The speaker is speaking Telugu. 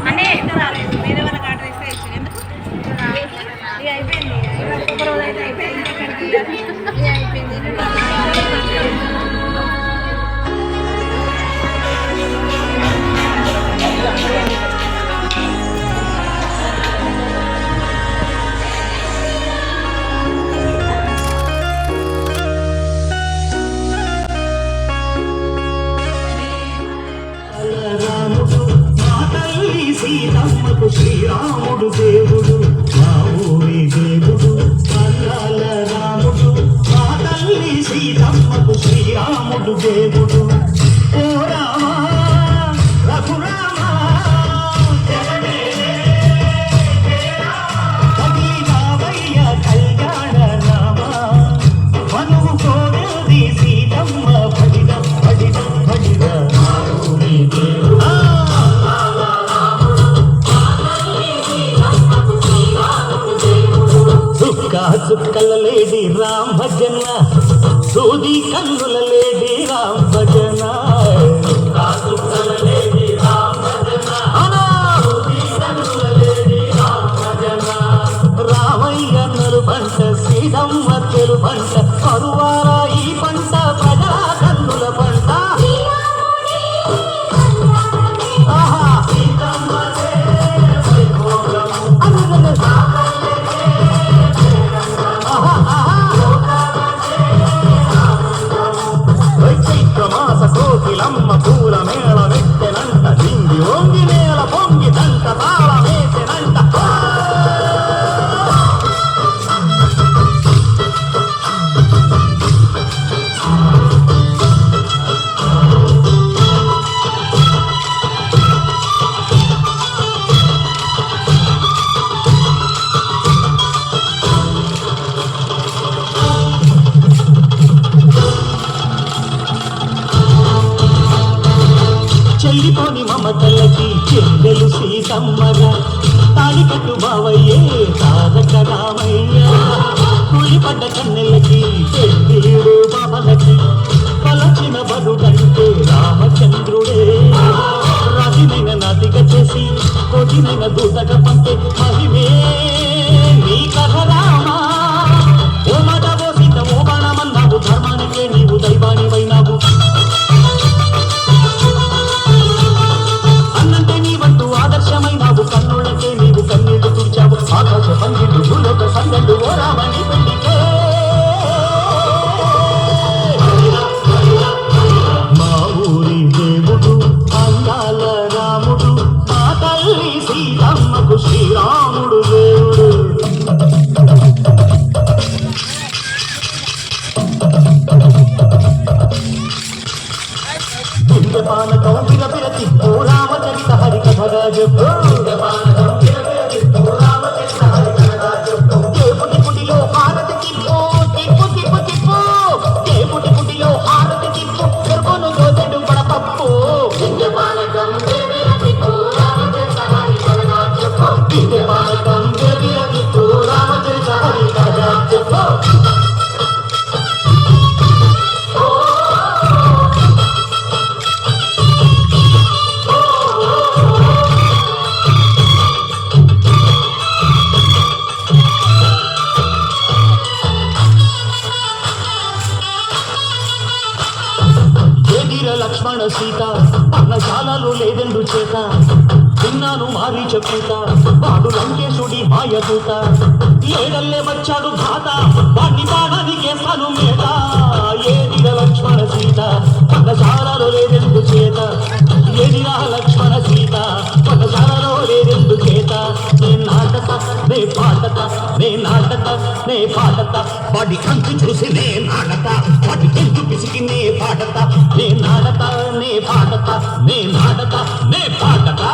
అంటే ఎంత రాలేదు వేరే వాళ్ళకి ఆర్డర్ ఇస్తే ఇచ్చింది ఎందుకు ఇక అయిపోయింది ఒక రోజు అయితే అయిపోయింది అయిపోయింది సీతమ్మకు శ్రీరాముడు దేవుడు మా ఊరి దేవుడు అల్లాల రాముడు మా తల్లి సీతమ్మకు శ్రీరాముడు దేవుడు ఓ రామా రఘురామా కవిరావయ్య కళ్యాణ రామా మనువు కోడది సీతమ్మ పడిద పడిద పడిద మా ఊరి దేవుడు చుక్కల లేడి రామ్ భజన సూది కన్నుల లేడి రామ్ భజన రామయ్య నలు పంట శ్రీరమ్మ తెలు పంట కరువార ఈ పంట ప్రజా కన్నుల పంట కోకిలమ్మ పూల మేళ మెట్టెనంట దింగి ఓంగి నేల పొంగి దంట తాళ వేసెనంట చెల్లిపోని మమతలకి చెల్లెలు సీతమ్మగా తాళికట్టు బావయ్యే తారక రామయ్య కూలిపడ్డ కన్నెలకి పెళ్ళిడు బాబలకి పలచిన బరుడంటే రామచంద్రుడే రాజునైన నాటిక చేసి కోటినైన దూతగా పంపే మహిమే నీ కథ రామా ఓ మదవో సీత ఓ బాణమన్నావు ధర్మానికే నీవు దైవానివైనావు ఆదర్శమైనావు కన్నులకే నీవు కన్నీళ్లు తుడిచావు ఆకాశ పండితుడు భూలోక సంగడు ఓ రామని పెళ్లికే మా ఊరి దేవుడు అల్లాల రాముడు మా తల్లి సీతమ్మకు శ్రీరాముడు దేవుడు పానకం విరపిరతి ఓ రామచరిత హరికథగా చెప్పు దేవుడి గుడిలో హారతి తిప్పు తిప్పు తిప్పు తిప్పు దేవుడి గుడిలో హారతి తిప్పు చెరుకును దోచెడు పడపప్పు పానకం రామచరిత హరికథగా చెప్పు లక్ష్మణ సీత పర్ణశాలలో లేదెందు చేత విన్నాను మారి చెప్పుత వాడు లంకేశుడి మాయదూత ఏడల్లే వచ్చాడు ఘాత వాణ్ణి బాణానికేస్తాను మేత ఏదిర లక్ష్మణ సీత పర్ణశాలలో లేదెందు చేత ఏదిరా లక్ష్మణ సీత పర్ణశాలలో లేదెందు చేత నే నాటక నే పాటత నే నాటక నే పాటత వాడి కంచు చూసి నే నాటక వాడి కంచు పిసికి నే పాటత నే నాటక నే పాటత నే నాటక నే పాటత